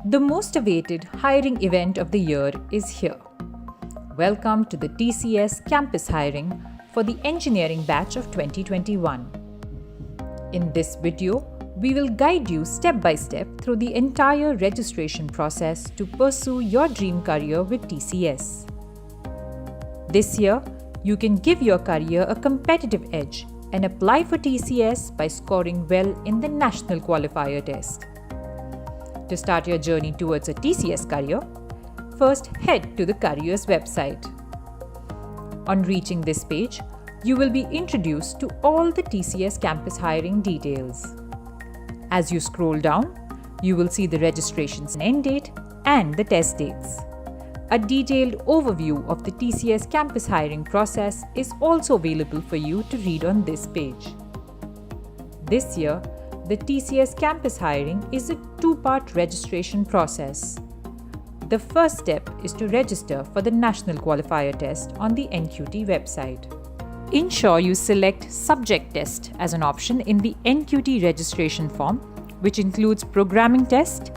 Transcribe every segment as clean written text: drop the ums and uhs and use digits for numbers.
The most awaited hiring event of the year is here. Welcome to the TCS campus hiring for the engineering batch of 2021. In this video, we will guide you step by step through the entire registration process to pursue your dream career with TCS. This year, you can give your career a competitive edge and apply for TCS by scoring well in the National Qualifier Test. To start your journey towards a TCS career, first head to the careers website. On reaching this page, you will be introduced to all the TCS campus hiring details. As you scroll down, you will see the registration's end date and the test dates. A detailed overview of the TCS campus hiring process is also available for you to read on this page. This year, the TCS campus hiring is a two-part registration process. The first step is to register for the National Qualifier Test on the NQT website. Ensure you select Subject Test as an option in the NQT registration form, which includes programming test,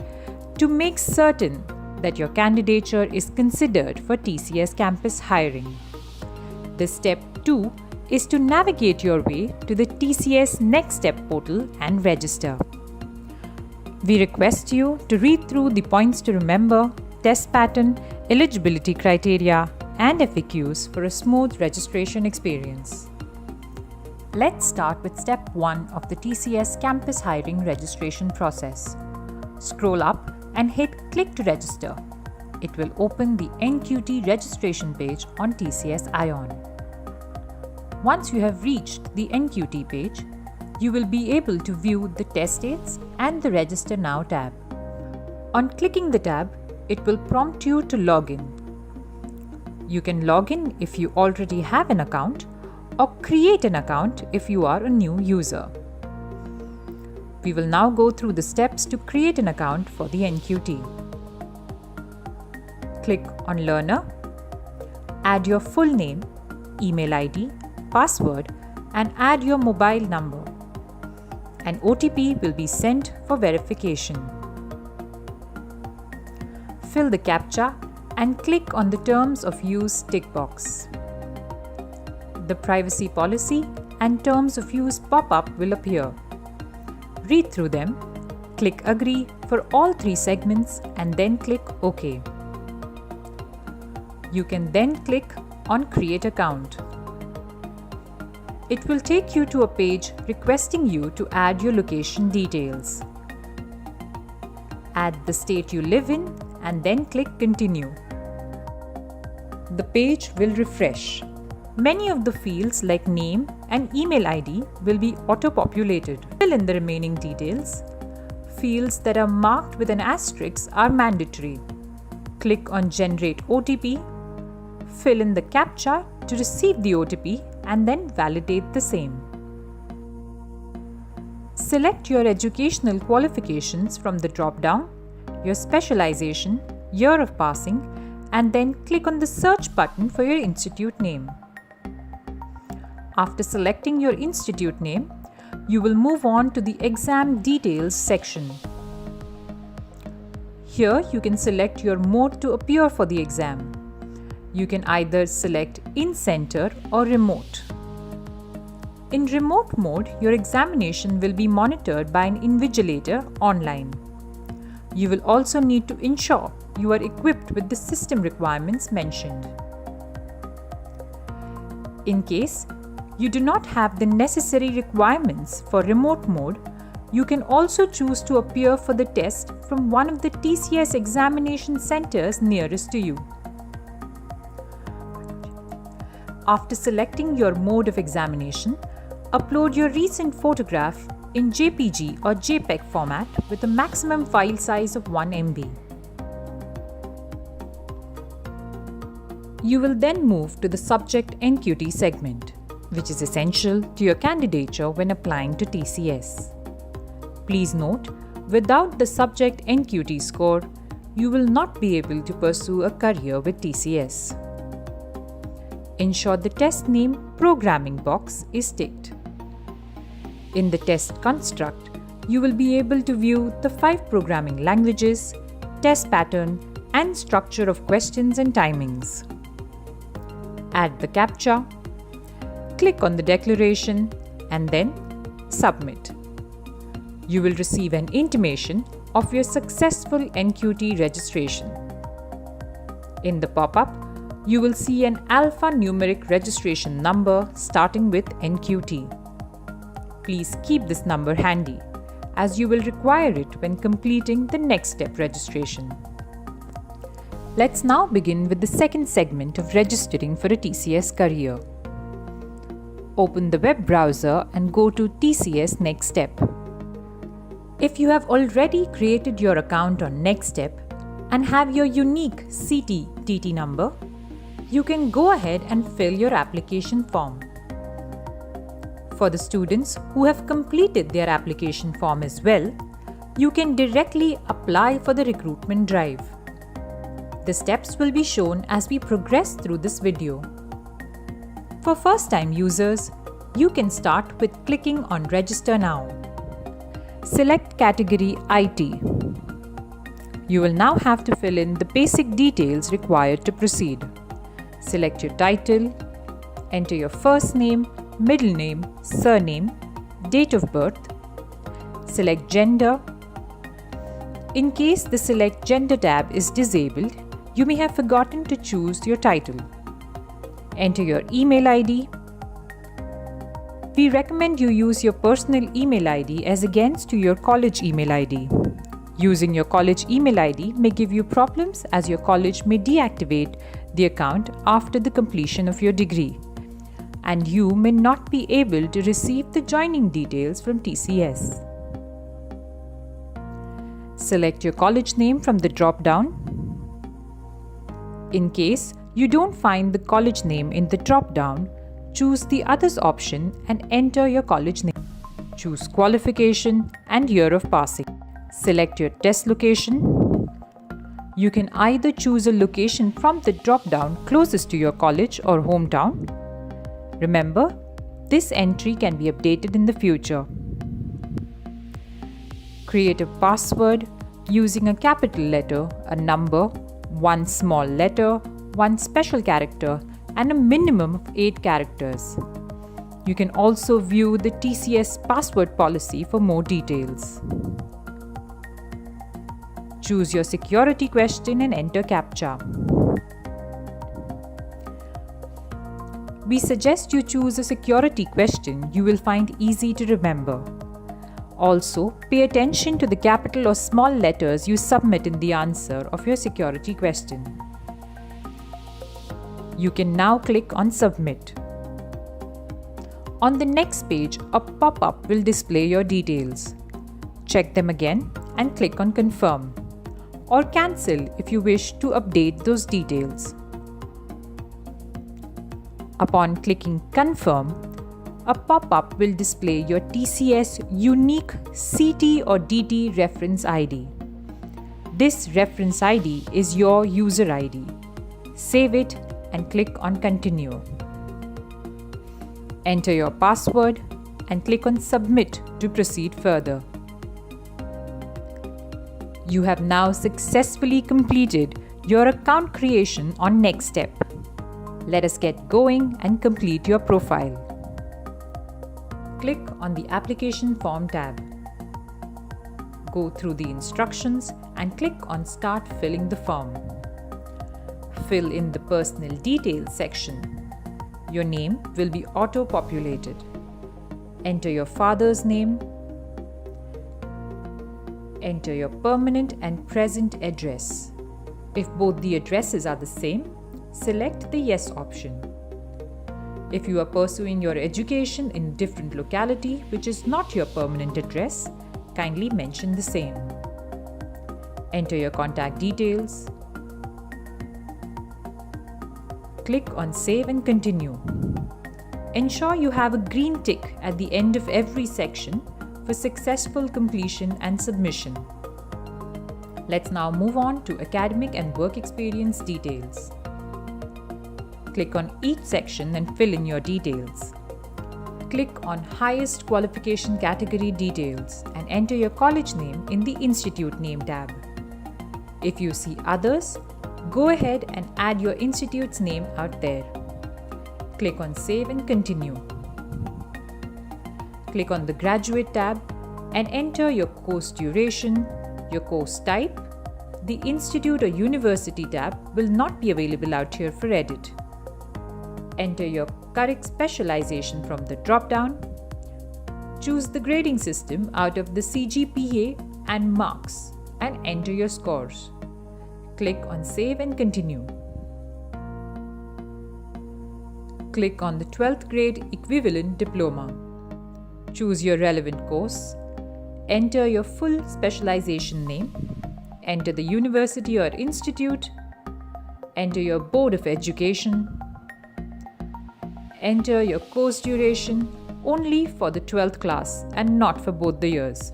to make certain that your candidature is considered for TCS campus hiring. The step 2 is to navigate your way to the TCS Next Step portal and register. We request you to read through the points to remember, test pattern, eligibility criteria, and FAQs for a smooth registration experience. Let's start with step 1 of the TCS campus hiring registration process. Scroll up and hit Click to register. It will open the NQT registration page on TCS ION. Once you have reached the NQT page, you will be able to view the test dates and the Register Now tab. On clicking the tab, it will prompt you to log in. You can log in if you already have an account or create an account if you are a new user. We will now go through the steps to create an account for the NQT. Click on Learner, add your full name, email ID, password, and add your mobile number. An OTP will be sent for verification. Fill the CAPTCHA and click on the Terms of Use tick box. The Privacy Policy and Terms of Use pop-up will appear. Read through them, click Agree for all 3 segments and then click OK. You can then click on Create Account. It will take you to a page requesting you to add your location details. Add the state you live in and then click Continue. The page will refresh. Many of the fields like name and email ID will be auto-populated. Fill in the remaining details. Fields that are marked with an asterisk are mandatory. Click on Generate OTP. Fill in the CAPTCHA to receive the OTP and then validate the same. Select your educational qualifications from the drop-down, your specialization, year of passing, and then click on the search button for your institute name. After selecting your institute name, you will move on to the Exam Details section. Here you can select your mode to appear for the exam. You can either select in-center or remote. In remote mode, your examination will be monitored by an invigilator online. You will also need to ensure you are equipped with the system requirements mentioned. In case you do not have the necessary requirements for remote mode, you can also choose to appear for the test from one of the TCS examination centers nearest to you. After selecting your mode of examination, upload your recent photograph in JPG or JPEG format with a maximum file size of 1 MB. You will then move to the Subject NQT segment, which is essential to your candidature when applying to TCS. Please note, without the Subject NQT score, you will not be able to pursue a career with TCS. Ensure the test name Programming box is ticked. In the test construct, you will be able to view the 5 programming languages, test pattern, and structure of questions and timings. Add the CAPTCHA, click on the declaration, and then submit. You will receive an intimation of your successful NQT registration. In the pop-up, you will see an alphanumeric registration number starting with NQT. Please keep this number handy, as you will require it when completing the next step registration. Let's now begin with the second segment of registering for a TCS career. Open the web browser and go to TCS Next Step. If you have already created your account on Next Step and have your unique CT/TT number, you can go ahead and fill your application form. For the students who have completed their application form as well, you can directly apply for the recruitment drive. The steps will be shown as we progress through this video. For first-time users, you can start with clicking on Register Now. Select category IT. You will now have to fill in the basic details required to proceed. Select your title, enter your first name, middle name, surname, date of birth. Select gender. In case the Select Gender tab is disabled, you may have forgotten to choose your title. Enter your email ID. We recommend you use your personal email ID as against to your college email ID. Using your college email ID may give you problems, as your college may deactivate the account after the completion of your degree, and you may not be able to receive the joining details from TCS. Select your college name from the drop-down. In case you don't find the college name in the drop-down, choose the Others option and enter your college name. Choose qualification and year of passing. Select your test location. You can either choose a location from the drop-down closest to your college or hometown. Remember, this entry can be updated in the future. Create a password using a capital letter, a number, one small letter, one special character, and a minimum of 8 characters. You can also view the TCS password policy for more details. Choose your security question and enter CAPTCHA. We suggest you choose a security question you will find easy to remember. Also, pay attention to the capital or small letters you submit in the answer of your security question. You can now click on Submit. On the next page, a pop-up will display your details. Check them again and click on Confirm, or Cancel if you wish to update those details. Upon clicking Confirm, a pop-up will display your TCS unique CT or DT reference ID. This reference ID is your user ID. Save it and click on Continue. Enter your password and click on Submit to proceed further. You have now successfully completed your account creation on Next Step. Let us get going and complete your profile. Click on the Application Form tab. Go through the instructions and click on Start filling the form. Fill in the Personal Details section. Your name will be auto-populated. Enter your father's name. Enter your permanent and present address. If both the addresses are the same, select the Yes option. If you are pursuing your education in a different locality which is not your permanent address, kindly mention the same. Enter your contact details. Click on Save and Continue. Ensure you have a green tick at the end of every section for successful completion and submission. Let's now move on to academic and work experience details. Click on each section and fill in your details. Click on Highest Qualification Category Details and enter your college name in the Institute Name tab. If you see others, go ahead and add your institute's name out there. Click on Save and Continue. Click on the Graduate tab and enter your course duration, your course type. The Institute or University tab will not be available out here for edit. Enter your correct specialization from the drop-down. Choose the grading system out of the CGPA and marks and enter your scores. Click on Save and Continue. Click on the 12th grade equivalent diploma. Choose your relevant course. Enter your full specialization name. Enter the university or institute. Enter your board of education. Enter your course duration only for the 12th class and not for both the years.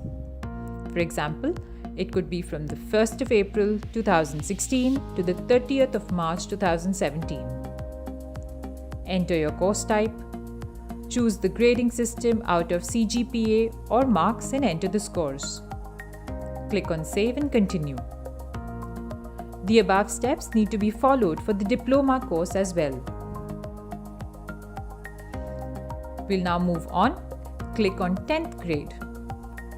For example, it could be from the 1st of April 2016 to the 30th of March 2017. Enter your course type. Choose the grading system out of CGPA or marks and enter the scores. Click on Save and Continue. The above steps need to be followed for the diploma course as well. We'll now move on. Click on 10th grade.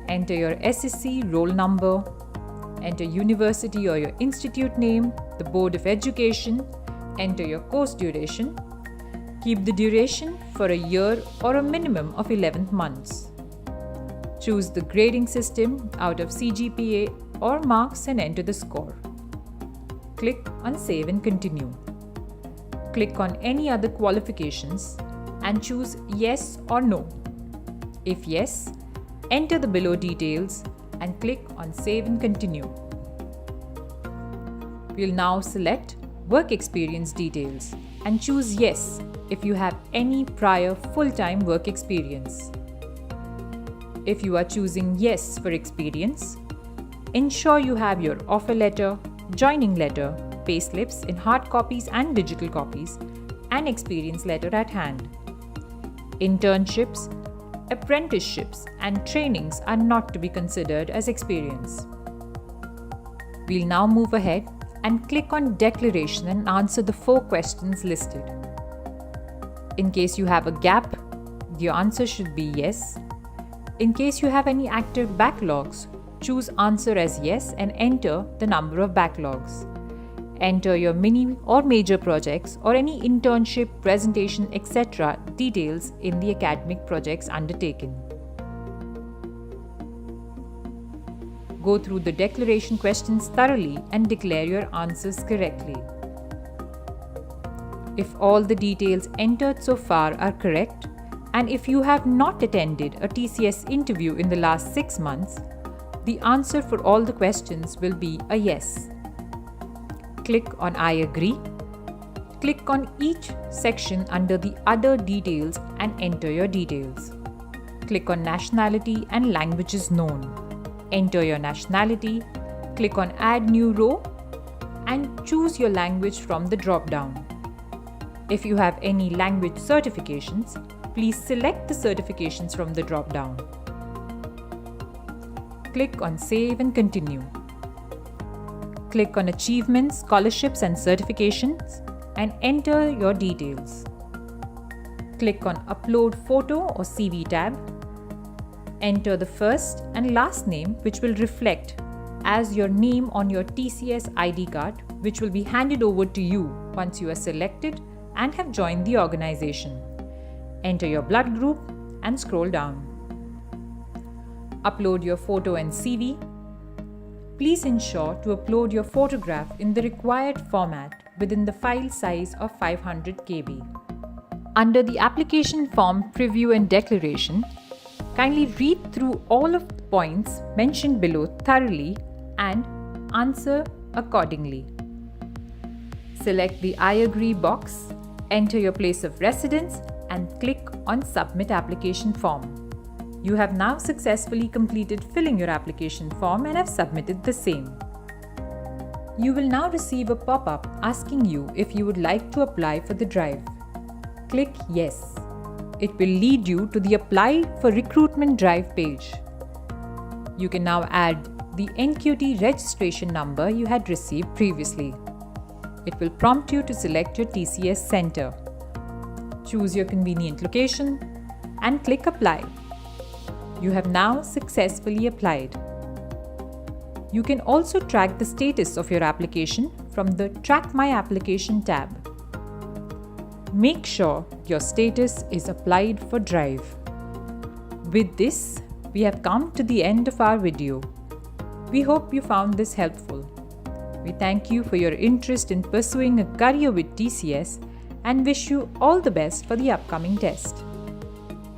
Enter your SSC roll number. Enter university or your institute name, the board of education. Enter your course duration. Keep the duration for a year or a minimum of 11 months. Choose the grading system out of CGPA or marks and enter the score. Click on Save and Continue. Click on any other qualifications and choose Yes or No. If yes, enter the below details and click on Save and Continue. We'll now select Work Experience Details and choose Yes if you have any prior full-time work experience. If you are choosing Yes for experience, ensure you have your offer letter, joining letter, payslips in hard copies and digital copies, and experience letter at hand. Internships, apprenticeships, and trainings are not to be considered as experience. We'll now move ahead and click on Declaration and answer the 4 questions listed. In case you have a gap, your answer should be yes. In case you have any active backlogs, choose answer as yes and enter the number of backlogs. Enter your mini or major projects or any internship, presentation, etc. details in the academic projects undertaken. Go through the declaration questions thoroughly and declare your answers correctly. If all the details entered so far are correct, and if you have not attended a TCS interview in the last 6 months, the answer for all the questions will be a yes. Click on I agree. Click on each section under the other details and enter your details. Click on nationality and languages known. Enter your nationality. Click on add new row and choose your language from the drop-down. If you have any language certifications, please select the certifications from the drop-down. Click on Save and Continue. Click on Achievements, Scholarships and Certifications and enter your details. Click on Upload Photo or CV tab. Enter the first and last name which will reflect as your name on your TCS ID card, which will be handed over to you once you are selected and have joined the organization. Enter your blood group and scroll down. Upload your photo and CV. Please ensure to upload your photograph in the required format within the file size of 500 KB. Under the application form preview and declaration, kindly read through all of the points mentioned below thoroughly and answer accordingly. Select the I agree box, enter your place of residence and click on Submit Application Form. You have now successfully completed filling your application form and have submitted the same. You will now receive a pop-up asking you if you would like to apply for the drive. Click Yes. It will lead you to the Apply for Recruitment Drive page. You can now add the NQT registration number you had received previously. It will prompt you to select your TCS center. Choose your convenient location and click Apply. You have now successfully applied. You can also track the status of your application from the Track My Application tab. Make sure your status is applied for Drive. With this, we have come to the end of our video. We hope you found this helpful. We thank you for your interest in pursuing a career with TCS and wish you all the best for the upcoming test.